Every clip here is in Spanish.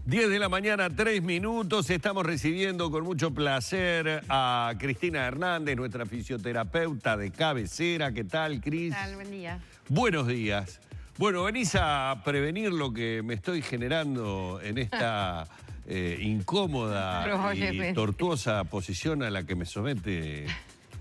10 de la mañana, 3 minutos. Estamos recibiendo con mucho placer a Cristina Hernández, nuestra fisioterapeuta de cabecera. ¿Qué tal, Cris? ¿Qué tal? Buen día. Buenos días. Bueno, venís a prevenir lo que me estoy generando en esta incómoda y tortuosa posición a la que me somete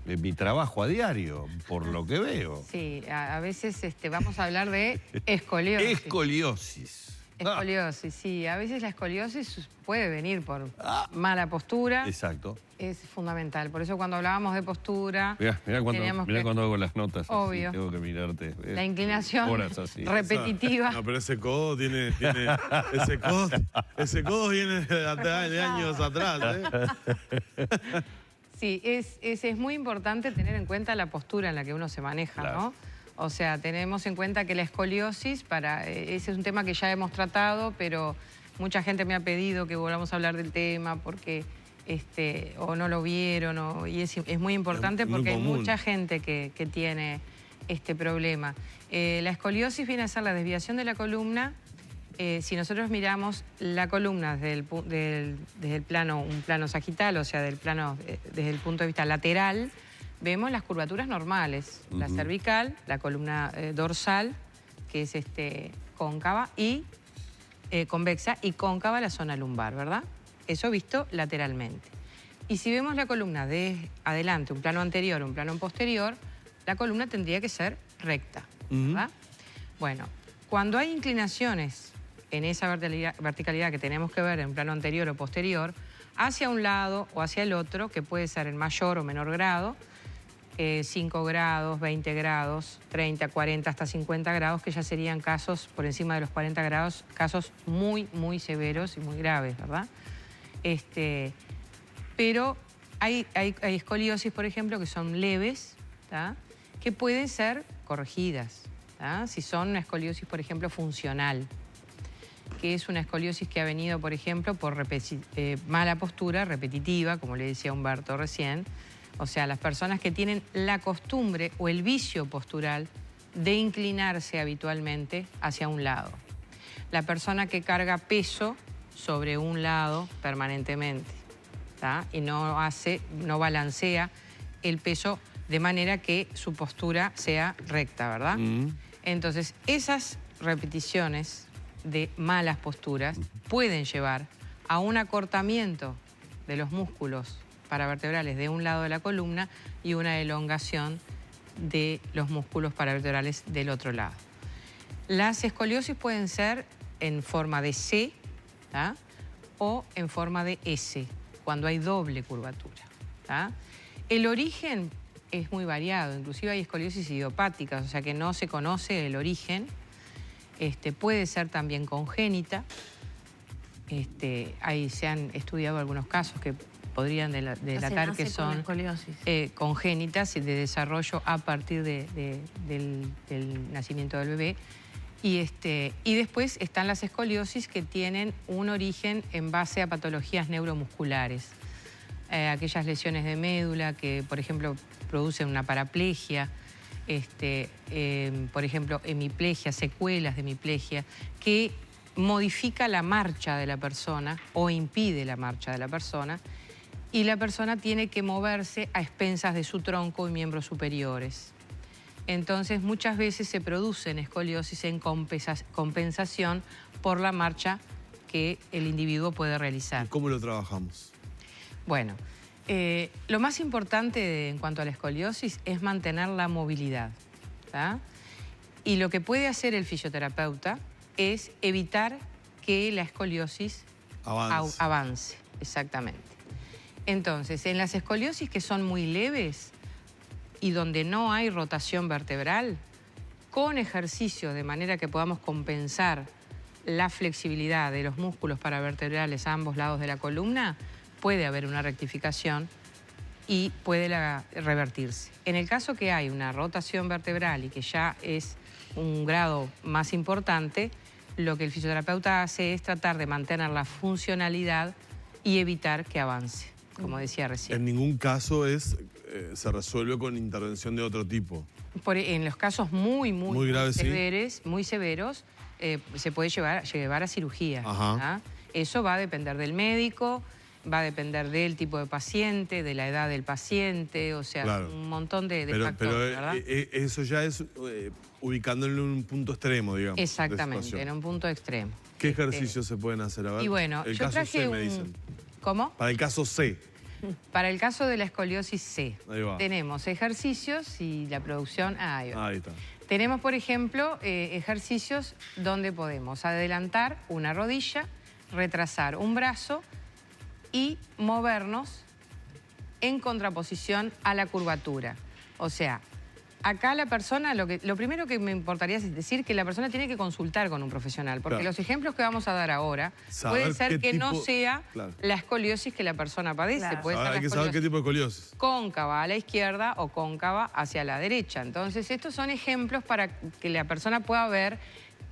mi trabajo a diario, por lo que veo. Sí, a veces vamos a hablar de escoliosis. Escoliosis. Escoliosis, sí. A veces la escoliosis puede venir por mala postura. Exacto. Es fundamental. Por eso cuando hablábamos de postura... Mirá cuando hago las notas. Obvio. Así, tengo que mirarte. La inclinación repetitiva. No, pero ese codo tiene ese codo viene de años atrás, ¿eh? Sí, es muy importante tener en cuenta la postura en la que uno se maneja, Claro. ¿no? O sea, tenemos en cuenta que la escoliosis, ese es un tema que ya hemos tratado, pero mucha gente me ha pedido que volvamos a hablar del tema porque o no lo vieron, y es muy importante porque hay mucha gente que tiene este problema. La escoliosis viene a ser la desviación de la columna. Si nosotros miramos la columna desde el plano, un plano sagital, o sea, desde el punto de vista lateral, vemos las curvaturas normales, la cervical, la columna dorsal, que es cóncava y convexa, y cóncava la zona lumbar, ¿verdad? Eso visto lateralmente. Y si vemos la columna de adelante, un plano anterior, un plano posterior, la columna tendría que ser recta, ¿verdad? Bueno, cuando hay inclinaciones en esa verticalidad que tenemos que ver en un plano anterior o posterior, hacia un lado o hacia el otro, que puede ser en mayor o menor grado, 5 grados, 20 grados, 30, 40, hasta 50 grados, que ya serían casos por encima de los 40 grados, casos muy, muy severos y muy graves, ¿verdad? Pero hay escoliosis, por ejemplo, que son leves, ¿tá? Que pueden ser corregidas, ¿tá? Si son una escoliosis, por ejemplo, funcional, que es una escoliosis que ha venido, por ejemplo, por mala postura repetitiva, como le decía Humberto recién. O sea, las personas que tienen la costumbre o el vicio postural de inclinarse habitualmente hacia un lado. La persona que carga peso sobre un lado permanentemente, ¿tá? Y no balancea el peso de manera que su postura sea recta, ¿verdad? Entonces, esas repeticiones de malas posturas pueden llevar a un acortamiento de los músculos paravertebrales de un lado de la columna y una elongación de los músculos paravertebrales del otro lado. Las escoliosis pueden ser en forma de C, ¿tá? O en forma de S, cuando hay doble curvatura, ¿tá? El origen es muy variado, inclusive hay escoliosis idiopáticas, o sea que no se conoce el origen. Puede ser también congénita. Se han estudiado algunos casos que podrían delatar que son congénitas y de desarrollo a partir del nacimiento del bebé. Y después están las escoliosis que tienen un origen en base a patologías neuromusculares. Aquellas lesiones de médula que, por ejemplo, producen una paraplegia, por ejemplo, hemiplegia, secuelas de hemiplegia, que modifica la marcha de la persona o impide la marcha de la persona, y la persona tiene que moverse a expensas de su tronco y miembros superiores. Entonces, muchas veces se producen escoliosis en compensación por la marcha que el individuo puede realizar. ¿Cómo lo trabajamos? Bueno, lo más importante en cuanto a la escoliosis es mantener la movilidad, ¿tá? Y lo que puede hacer el fisioterapeuta es evitar que la escoliosis avance. Exactamente. Entonces, en las escoliosis que son muy leves y donde no hay rotación vertebral, con ejercicio de manera que podamos compensar la flexibilidad de los músculos paravertebrales a ambos lados de la columna, puede haber una rectificación y puede revertirse. En el caso que hay una rotación vertebral y que ya es un grado más importante, lo que el fisioterapeuta hace es tratar de mantener la funcionalidad y evitar que avance, como decía recién. En ningún caso se resuelve con intervención de otro tipo. En los casos muy graves, severos, se puede llevar a cirugía. Eso va a depender del médico, va a depender del tipo de paciente, de la edad del paciente, o sea, Claro. un montón de Pero factores, ¿verdad? eso ya es ubicándolo en un punto extremo, digamos. de Exactamente, situación. en un punto extremo. ¿Qué ejercicios se pueden hacer? A ver, Y bueno, el yo caso traje C, me dicen. ¿Cómo? Para el caso C. Para el caso de la escoliosis C, Ahí va. tenemos ejercicios y la producción... ahí va. Ahí está. Tenemos, por ejemplo, ejercicios donde podemos adelantar una rodilla, retrasar un brazo y movernos en contraposición a la curvatura. O sea, acá la persona, lo primero que me importaría es decir que la persona tiene que consultar con un profesional, porque Claro. los ejemplos que vamos a dar ahora Saber puede ser qué que no tipo- sea Claro. la escoliosis que la persona padece. Claro. Puede Ahora ser hay la que saber qué escoliosis tipo de escoliosis. cóncava a la izquierda o cóncava hacia la derecha. Entonces, estos son ejemplos para que la persona pueda ver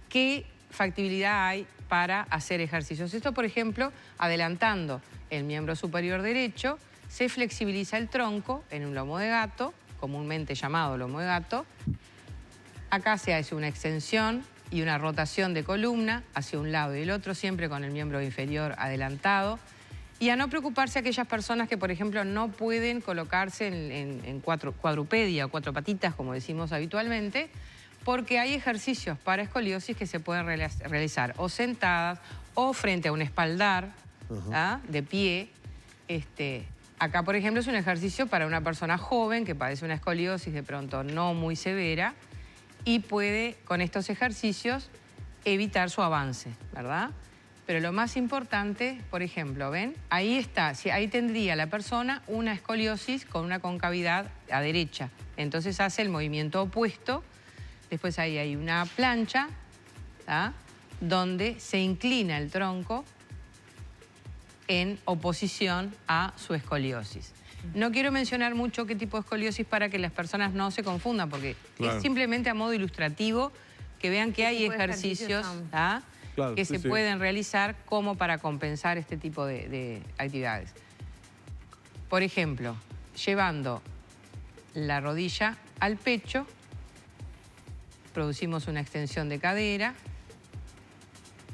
qué factibilidad hay para hacer ejercicios. Esto, por ejemplo, adelantando el miembro superior derecho, se flexibiliza el tronco en un lomo de gato, comúnmente llamado lomo de gato. Acá se hace una extensión y una rotación de columna hacia un lado y el otro, siempre con el miembro inferior adelantado. Y a no preocuparse aquellas personas que, por ejemplo, no pueden colocarse en cuadrupedia o cuatro patitas, como decimos habitualmente, porque hay ejercicios para escoliosis que se pueden realizar o sentadas o frente a un espaldar, ¿ah? De pie. Acá, por ejemplo, es un ejercicio para una persona joven que padece una escoliosis de pronto no muy severa y puede, con estos ejercicios, evitar su avance, ¿verdad? Pero lo más importante, por ejemplo, ¿ven? Ahí está, ahí tendría la persona una escoliosis con una concavidad a derecha. Entonces hace el movimiento opuesto. Después ahí hay una plancha, ¿tá? Donde se inclina el tronco en oposición a su escoliosis. No quiero mencionar mucho qué tipo de escoliosis para que las personas no se confundan, porque Claro. es simplemente a modo ilustrativo que vean que hay tipo de ejercicios, ejercicios ¿tá? Claro, que sí, se sí. pueden realizar como para compensar este tipo de actividades. Por ejemplo, llevando la rodilla al pecho, producimos una extensión de cadera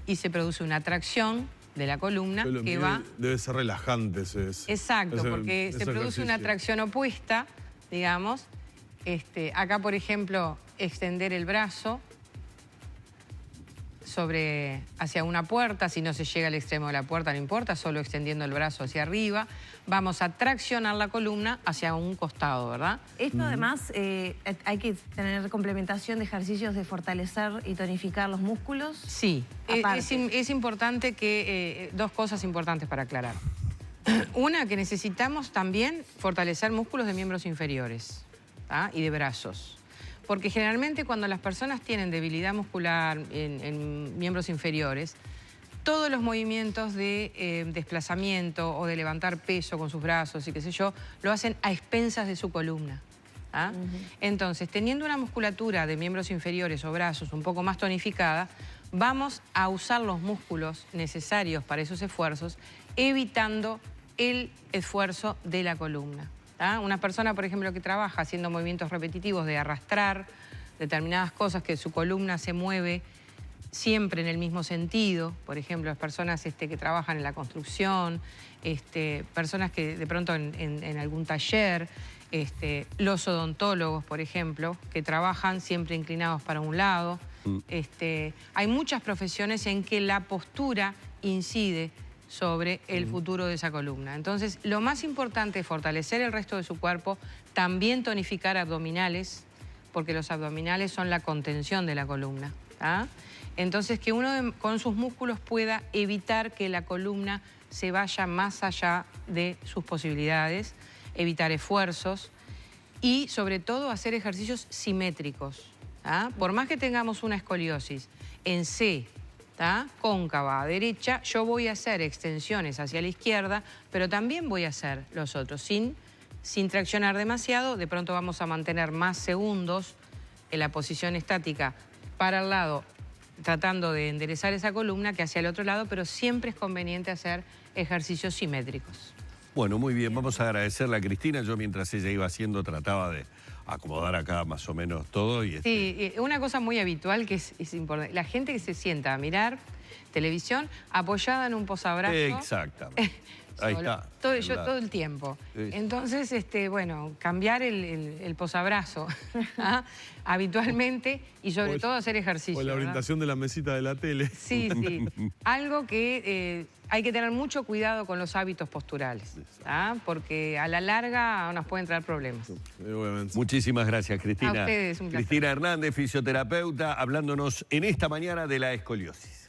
y se produce una tracción de la columna Pero que va... Debe ser relajante ese. Exacto, porque se ese produce una ejercicio. tracción opuesta, digamos. Acá, por ejemplo, extender el brazo hacia una puerta. Si no se llega al extremo de la puerta, no importa, solo extendiendo el brazo hacia arriba. Vamos a traccionar la columna hacia un costado, ¿verdad? Esto además hay que tener complementación de ejercicios de fortalecer y tonificar los músculos. Sí, Aparte. es importante que... dos cosas importantes para aclarar. Una, que necesitamos también fortalecer músculos de miembros inferiores, ¿tá? Y de brazos. Porque generalmente cuando las personas tienen debilidad muscular en miembros inferiores, todos los movimientos de desplazamiento o de levantar peso con sus brazos y qué sé yo, lo hacen a expensas de su columna. ¿Ah? Entonces, teniendo una musculatura de miembros inferiores o brazos un poco más tonificada, vamos a usar los músculos necesarios para esos esfuerzos, evitando el esfuerzo de la columna. ¿Ah? Una persona, por ejemplo, que trabaja haciendo movimientos repetitivos de arrastrar determinadas cosas, que su columna se mueve siempre en el mismo sentido, por ejemplo, las personas que trabajan en la construcción, personas que de pronto en algún taller, los odontólogos, por ejemplo, que trabajan siempre inclinados para un lado. Hay muchas profesiones en que la postura incide sobre el futuro de esa columna. Entonces, lo más importante es fortalecer el resto de su cuerpo, también tonificar abdominales, porque los abdominales son la contención de la columna. ¿Ah? Entonces, que uno con sus músculos pueda evitar que la columna se vaya más allá de sus posibilidades, evitar esfuerzos y, sobre todo, hacer ejercicios simétricos. ¿Ah? Por más que tengamos una escoliosis en C, ¿tá? Cóncava a derecha, yo voy a hacer extensiones hacia la izquierda, pero también voy a hacer los otros. Sin traccionar demasiado, de pronto vamos a mantener más segundos en la posición estática para el lado, tratando de enderezar esa columna que hacia el otro lado, pero siempre es conveniente hacer ejercicios simétricos. Bueno, muy bien, vamos a agradecerle a Cristina. Yo mientras ella iba haciendo trataba de acomodar acá más o menos todo. Y Sí, una cosa muy habitual que es importante. La gente que se sienta a mirar televisión apoyada en un posabrazo. Exactamente. Ahí está. Todo el tiempo. Sí. Entonces, bueno, cambiar el posabrazo habitualmente y sobre todo hacer ejercicio. O la orientación de la mesita de la tele. Sí, sí. Algo que hay que tener mucho cuidado con los hábitos posturales, porque a la larga nos pueden traer problemas. Obviamente. Muchísimas gracias, Cristina. A ustedes, un placer. Cristina Hernández, fisioterapeuta, hablándonos en esta mañana de la escoliosis.